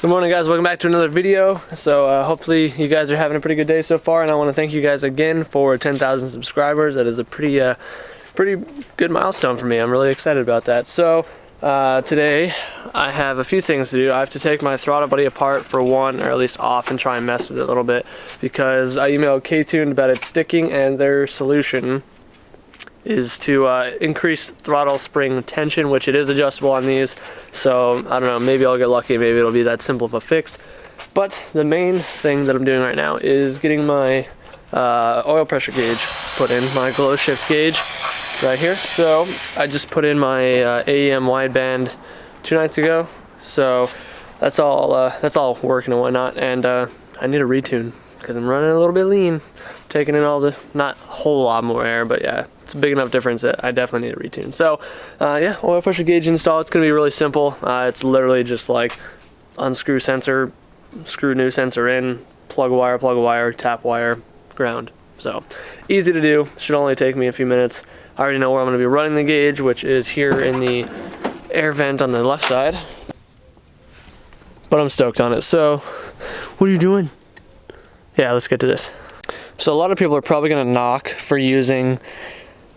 Good morning, guys. Welcome back to another video. So hopefully you guys are having a pretty good day so far, and I want to thank you guys again for 10,000 subscribers. That is a pretty good milestone for me. I'm really excited about that. So today I have a few things to do. I have to take my throttle buddy apart for one, or at least off, and try and mess with it a little bit, because I emailed JBtuned about it sticking, and their solution is to increase throttle spring tension, which it is adjustable on these. So I don't know, maybe I'll get lucky, maybe it'll be that simple of a fix. But the main thing that I'm doing right now is getting my oil pressure gauge put in, my Glowshift gauge right here. So I just put in my AEM wideband 2 nights ago, so that's all working and whatnot. And I need a retune because I'm running a little bit lean, taking in all the, not a whole lot more air, but yeah, it's a big enough difference that I definitely need a retune. So yeah, oil pressure gauge install. It's gonna be really simple. It's literally just like unscrew sensor, screw new sensor in, plug a wire, tap wire, ground. So easy to do, should only take me a few minutes. I already know where I'm gonna be running the gauge, which is here in the air vent on the left side. But I'm stoked on it. So what are you doing? Yeah, let's get to this. So a lot of people are probably gonna knock for using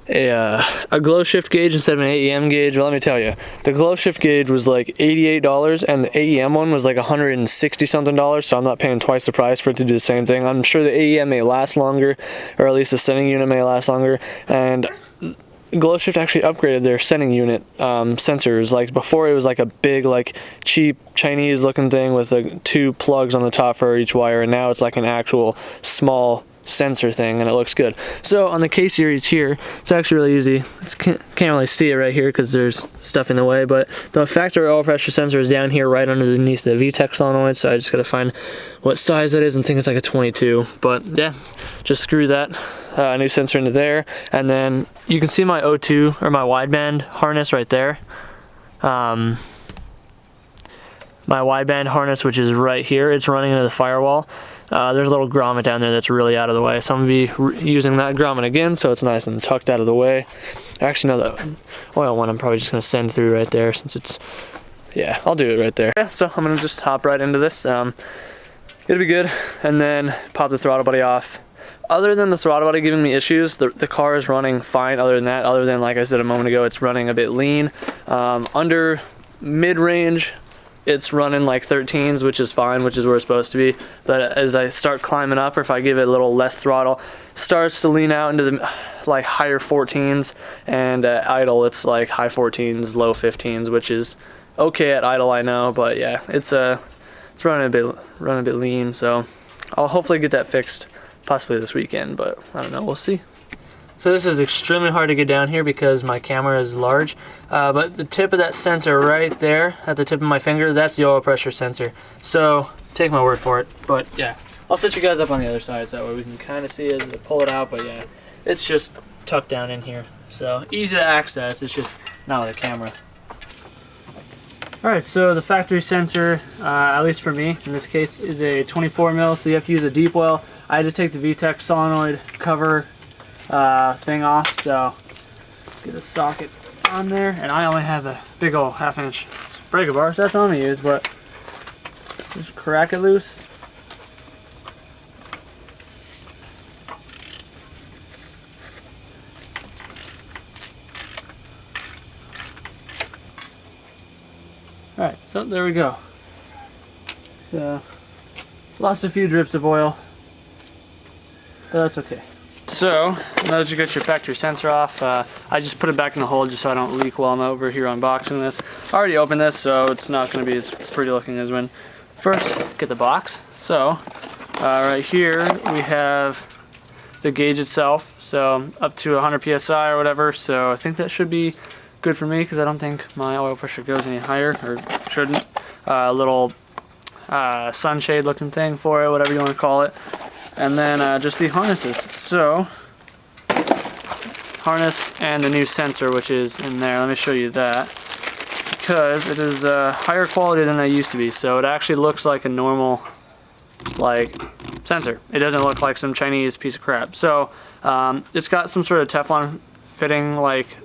a Glowshift gauge instead of an AEM gauge. Well, let me tell you, the Glowshift gauge was like $88 and the AEM one was like $160 something, so I'm not paying twice the price for it to do the same thing. I'm sure the AEM may last longer, or at least the sending unit may last longer, and Glowshift actually upgraded their sending unit sensors. Like before, it was like a big, like cheap Chinese looking thing with like 2 plugs on the top for each wire, and now it's like an actual small sensor thing, and it looks good. So on the K series here, it's actually really easy. Can't really see it right here because there's stuff in the way, but the factory oil pressure sensor is down here right underneath the VTEC solenoid, so I just gotta find what size that is and think it's like a 22. But yeah, just screw that new sensor into there, and then you can see my O2 or my wideband harness right there. My wideband harness, which is right here, it's running into the firewall. There's a little grommet down there that's really out of the way, so I'm going to be using that grommet again, so it's nice and tucked out of the way. Actually, no, the oil one I'm probably just going to send through right there, since it's, yeah, I'll do it right there. Yeah, so I'm going to just hop right into this. It'll be good, and then pop the throttle buddy off. Other than the throttle buddy giving me issues, the car is running fine. Other than that, like I said a moment ago, it's running a bit lean. Under mid-range, it's running like 13s, which is fine, which is where it's supposed to be. But as I start climbing up, or if I give it a little less throttle, starts to lean out into the like higher 14s, and at idle it's like high 14s, low 15s, which is okay at idle, I know, but yeah, it's running a bit lean. So I'll hopefully get that fixed possibly this weekend, but I don't know, we'll see. So this is extremely hard to get down here because my camera is large, but the tip of that sensor right there at the tip of my finger, that's the oil pressure sensor. So take my word for it, but yeah, I'll set you guys up on the other side so that way we can kind of see as I pull it out. But yeah, it's just tucked down in here, so easy to access. It's just not with a camera. Alright, so the factory sensor, at least for me in this case, is a 24 mil, so you have to use a deep well. I had to take the VTEC solenoid cover thing off, so get a socket on there, and I only have a big old 1/2 inch breaker bar, so that's what I'm gonna use. But just crack it loose. Alright, so there we go. Lost a few drips of oil, but that's okay. So, now that you got your factory sensor off, I just put it back in the hole just so I don't leak while I'm over here unboxing this. I already opened this, so it's not going to be as pretty looking as when first get the box. So, right here we have the gauge itself, so up to 100 psi or whatever, so I think that should be good for me because I don't think my oil pressure goes any higher, or shouldn't. A little sunshade looking thing for it, whatever you want to call it. And then just the harnesses. So, harness and the new sensor, which is in there. Let me show you that, because it is higher quality than they used to be. So it actually looks like a normal, like, sensor. It doesn't look like some Chinese piece of crap. So it's got some sort of Teflon fitting, like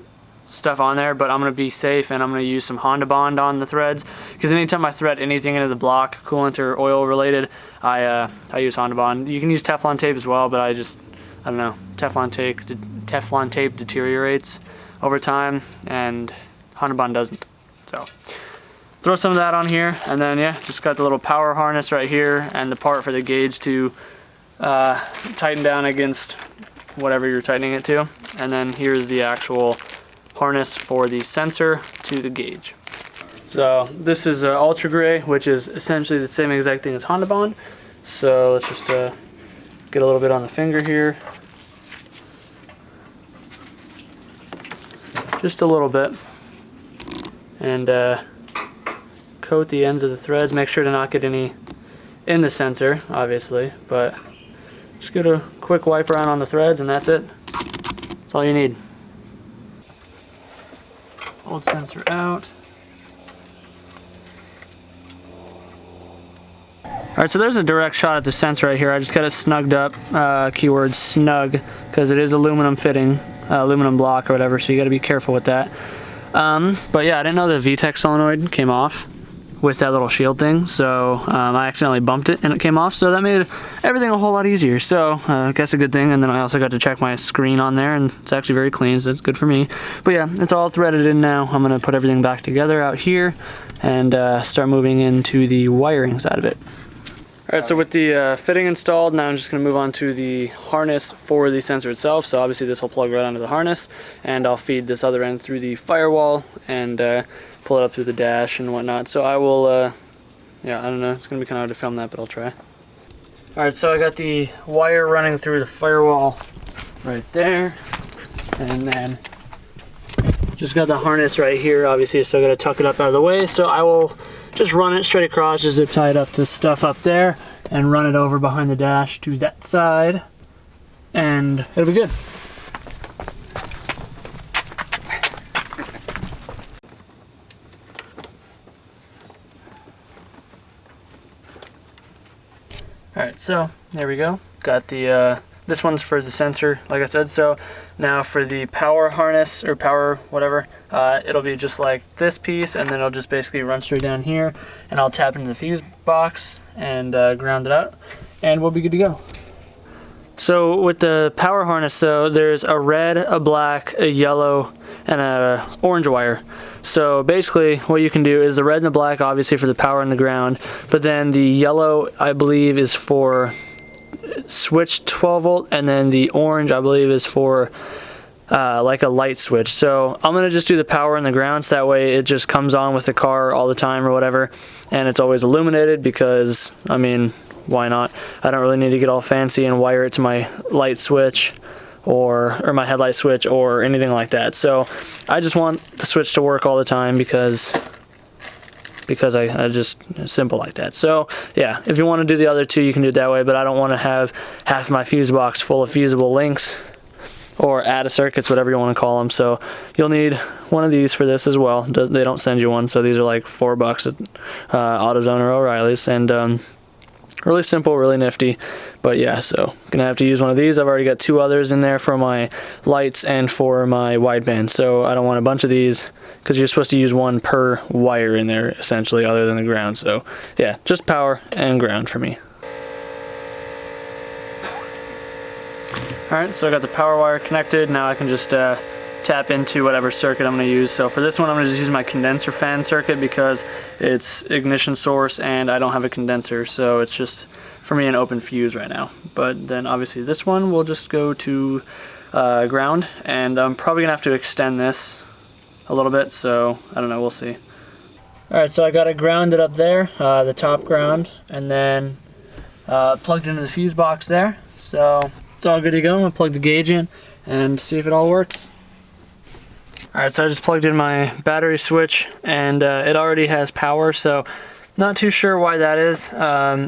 stuff on there, but I'm gonna be safe and I'm gonna use some Honda Bond on the threads, because anytime I thread anything into the block, coolant or oil related, I use Honda Bond. You can use Teflon tape as well, but I don't know, Teflon tape deteriorates over time and Honda Bond doesn't. So throw some of that on here, and then yeah, just got the little power harness right here and the part for the gauge to tighten down against whatever you're tightening it to. And then here's the actual harness for the sensor to the gauge. So this is Ultra Gray, which is essentially the same exact thing as Honda Bond. So let's just get a little bit on the finger here. Just a little bit. And coat the ends of the threads. Make sure to not get any in the sensor, obviously, but just get a quick wipe around on the threads and that's it. That's all you need. Old sensor out. Alright, so there's a direct shot at the sensor right here. I just got it snugged up, keyword snug, because it is aluminum fitting, aluminum block or whatever, so you got to be careful with that. But yeah, I didn't know the VTEC solenoid came off with that little shield thing, so I accidentally bumped it and it came off, so that made everything a whole lot easier. So I guess a good thing. And then I also got to check my screen on there, and it's actually very clean, so it's good for me. But yeah, it's all threaded in now. I'm gonna put everything back together out here and start moving into the wiring side of it. Alright, so with the fitting installed, now I'm just going to move on to the harness for the sensor itself. So obviously this will plug right onto the harness, and I'll feed this other end through the firewall and pull it up through the dash and whatnot. So I will, yeah, I don't know, it's going to be kind of hard to film that, but I'll try. Alright, so I got the wire running through the firewall right there, and then just got the harness right here. Obviously, still got to tuck it up out of the way, so I will just run it straight across, just zip tie it up to stuff up there, and run it over behind the dash to that side, and it'll be good. Alright, so there we go. Got the this one's for the sensor, like I said. So now for the power harness, or power whatever, it'll be just like this piece, and then it'll just basically run straight down here, and I'll tap into the fuse box and ground it out, and we'll be good to go. So with the power harness, so there's a red, a black, a yellow, and a orange wire. So basically what you can do is the red and the black obviously for the power and the ground, but then the yellow I believe is for switch 12 volt, and then the orange I believe is for like a light switch. So I'm gonna just do the power and the ground, so that way it just comes on with the car all the time or whatever, and it's always illuminated, because I mean, why not? I don't really need to get all fancy and wire it to my light switch or my headlight switch or anything like that. So I just want the switch to work all the time, because I just simple like that. So yeah, if you want to do the other two, you can do it that way, but I don't want to have half my fuse box full of fusible links or ATA circuits, whatever you want to call them. So you'll need one of these for this as well. They don't send you one, so these are like $4 at AutoZone or O'Reilly's, and really simple, really nifty. But yeah, so gonna have to use one of these. I've already got two others in there for my lights and for my wideband, so I don't want a bunch of these, because you're supposed to use one per wire in there essentially, other than the ground. So yeah, just power and ground for me. Alright, so I got the power wire connected. Now I can just tap into whatever circuit I'm going to use. So for this one, I'm going to just use my condenser fan circuit, because it's ignition source and I don't have a condenser, so it's just for me an open fuse right now. But then obviously this one will just go to ground, and I'm probably going to have to extend this a little bit, so I don't know, we'll see. Alright, so I got it grounded up there, the top ground, and then plugged into the fuse box there. So it's all good to go. I'm going to plug the gauge in and see if it all works. Alright, so I just plugged in my battery switch, and it already has power, so not too sure why that is.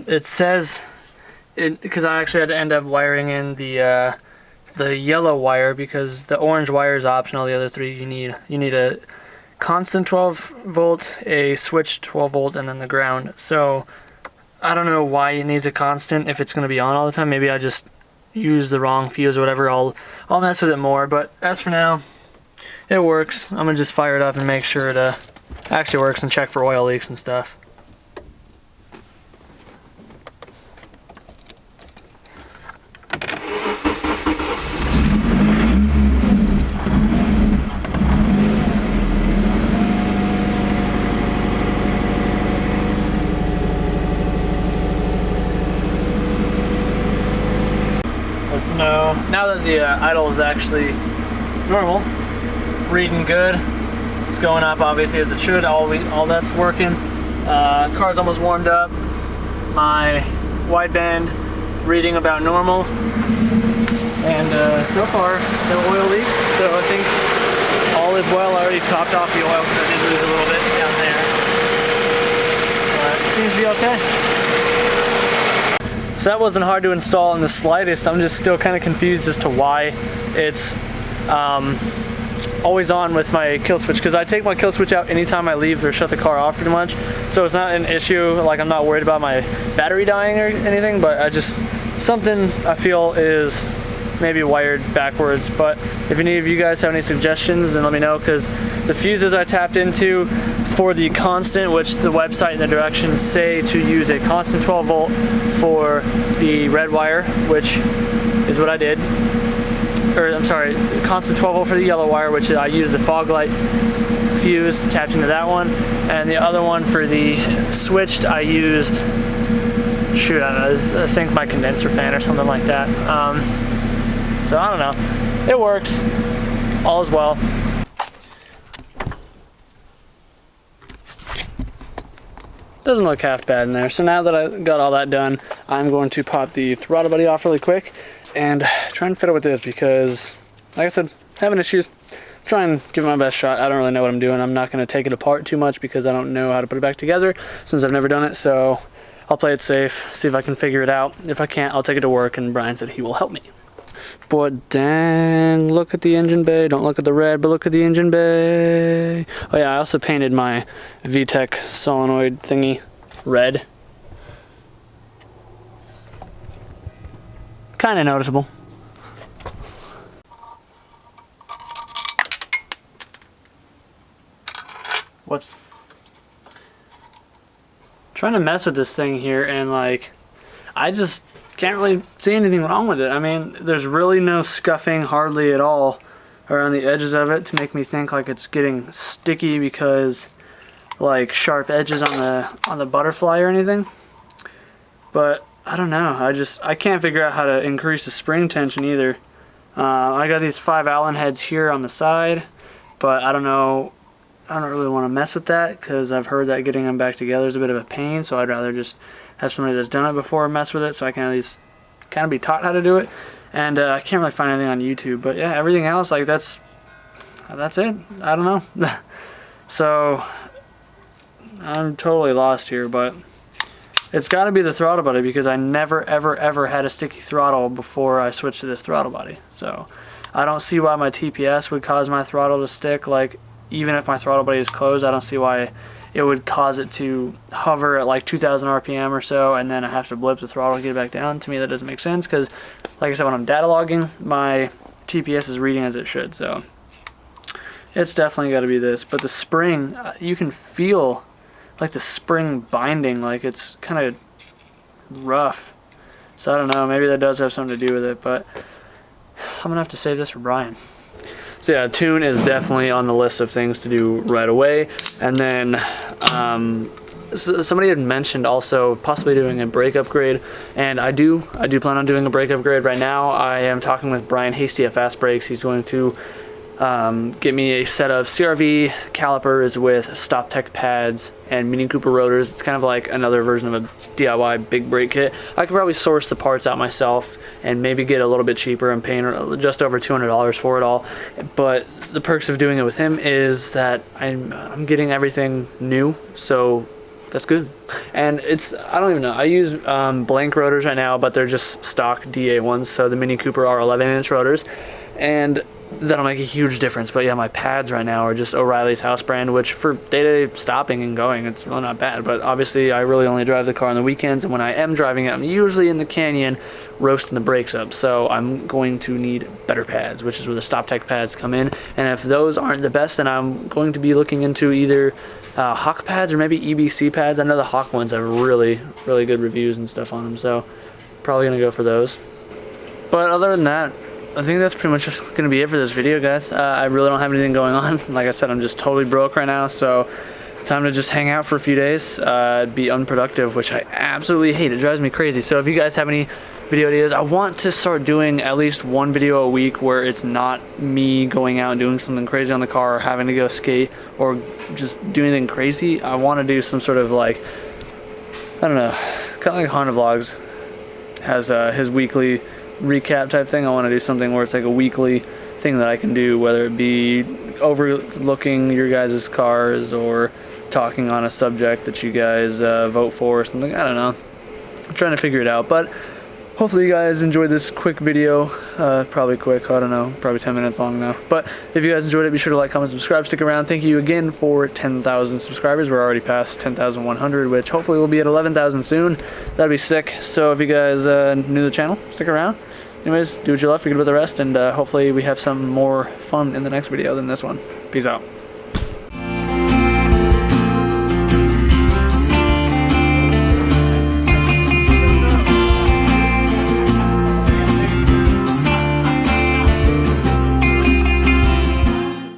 It says, because I actually had to end up wiring in the yellow wire, because the orange wire is optional. The other three you need a constant 12 volt, a switched 12 volt, and then the ground. So I don't know why it needs a constant if it's going to be on all the time. Maybe I just use the wrong fuse or whatever. I'll mess with it more, but as for now, it works. I'm gonna just fire it up and make sure it actually works and check for oil leaks and stuff. Let's know now that the idle is actually normal, reading good. It's going up obviously as it should. All that's working. Car's almost warmed up. My wideband reading about normal, and so far no oil leaks. So I think all is well. I already topped off the oil because I did lose a little bit down there. It seems to be okay. So that wasn't hard to install in the slightest. I'm just still kind of confused as to why it's always on with my kill switch, because I take my kill switch out anytime I leave or shut the car off pretty much. So it's not an issue, like I'm not worried about my battery dying or anything, but something I feel is maybe wired backwards. But if any of you guys have any suggestions, then let me know, because the fuses I tapped into for the constant, which the website and the directions say to use a constant 12 volt for the red wire, which is what I did. Or I'm sorry, constant 12 volt for the yellow wire, which I used the fog light fuse, tapped into that one, and the other one for the switched I used, shoot, I don't know, I think my condenser fan or something like that. So I don't know, it works, all is well. Doesn't look half bad in there. So now that I got all that done, I'm going to pop the throttle body off really quick and try and fiddle with this, because like I said, having issues. Try and give it my best shot. I don't really know what I'm doing. I'm not going to take it apart too much because I don't know how to put it back together since I've never done it. So I'll play it safe, see if I can figure it out. If I can't, I'll take it to work, and Brian said he will help me. But dang, look at the engine bay. Don't look at the red, but look at the engine bay. Oh yeah, I also painted my VTEC solenoid thingy red. Kind of noticeable. Whoops. Trying to mess with this thing here, and like, I just can't really see anything wrong with it. I mean, there's really no scuffing hardly at all around the edges of it to make me think like it's getting sticky because like sharp edges on the butterfly or anything. But I don't know. I can't figure out how to increase the spring tension either. I got these 5 Allen heads here on the side, but I don't know. I don't really want to mess with that because I've heard that getting them back together is a bit of a pain, so I'd rather just have somebody that's done it before mess with it, so I can at least kind of be taught how to do it. And I can't really find anything on YouTube, but yeah, everything else, like that's it. I don't know. So I'm totally lost here, but it's got to be the throttle body, because I never ever had a sticky throttle before I switched to this throttle body. So I don't see why my TPS would cause my throttle to stick. Like, even if my throttle body is closed, I don't see why it would cause it to hover at like 2,000 RPM or so, and then I have to blip the throttle to get it back down. To me, that doesn't make sense, because like I said, when I'm data logging, my TPS is reading as it should. So it's definitely got to be this. But the spring, you can feel like the spring binding, like it's kind of rough. So I don't know, maybe that does have something to do with it, but I'm gonna have to save this for Brian. So yeah, tune is definitely on the list of things to do right away. And then somebody had mentioned also possibly doing a brake upgrade, and I do plan on doing a brake upgrade right now. I am talking with Brian Hasty at Fast Brakes. He's going to get me a set of CRV calipers with Stop Tech pads and Mini Cooper rotors. It's kind of like another version of a DIY big brake kit. I could probably source the parts out myself and maybe get a little bit cheaper. I'm paying just over $200 for it all. But the perks of doing it with him is that I'm getting everything new, so that's good. And I don't even know, I use blank rotors right now, but they're just stock DA ones, so the Mini Cooper are 11-inch rotors. And that'll make a huge difference. But yeah, my pads right now are just O'Reilly's house brand, which for day-to-day stopping and going, it's really not bad. But obviously I really only drive the car on the weekends, and when I am driving it, I'm usually in the canyon roasting the brakes up. So I'm going to need better pads, which is where the Stop Tech pads come in. And if those aren't the best, then I'm going to be looking into either Hawk pads or maybe EBC pads. I know the Hawk ones have really good reviews and stuff on them, so probably gonna go for those. But other than that, I think that's pretty much going to be it for this video, guys. I really don't have anything going on. Like I said, I'm just totally broke right now, so time to just hang out for a few days, be unproductive, which I absolutely hate. It drives me crazy. So if you guys have any video ideas, I want to start doing at least one video a week where it's not me going out and doing something crazy on the car or having to go skate or just do anything crazy. I want to do some sort of like, I don't know, kind of like Honda Vlogs has his weekly recap type thing. I want to do something where it's like a weekly thing that I can do, whether it be overlooking your guys' cars or talking on a subject that you guys vote for or something. I don't know. I'm trying to figure it out, but hopefully you guys enjoyed this quick video. Probably quick, I don't know, probably 10 minutes long now. But if you guys enjoyed it, be sure to like, comment, subscribe, stick around. Thank you again for 10,000 subscribers. We're already past 10,100, which hopefully we'll be at 11,000 soon. That'd be sick. So if you guys new to the channel, stick around. Anyways, do what you love, forget about the rest, and hopefully we have some more fun in the next video than this one. Peace out.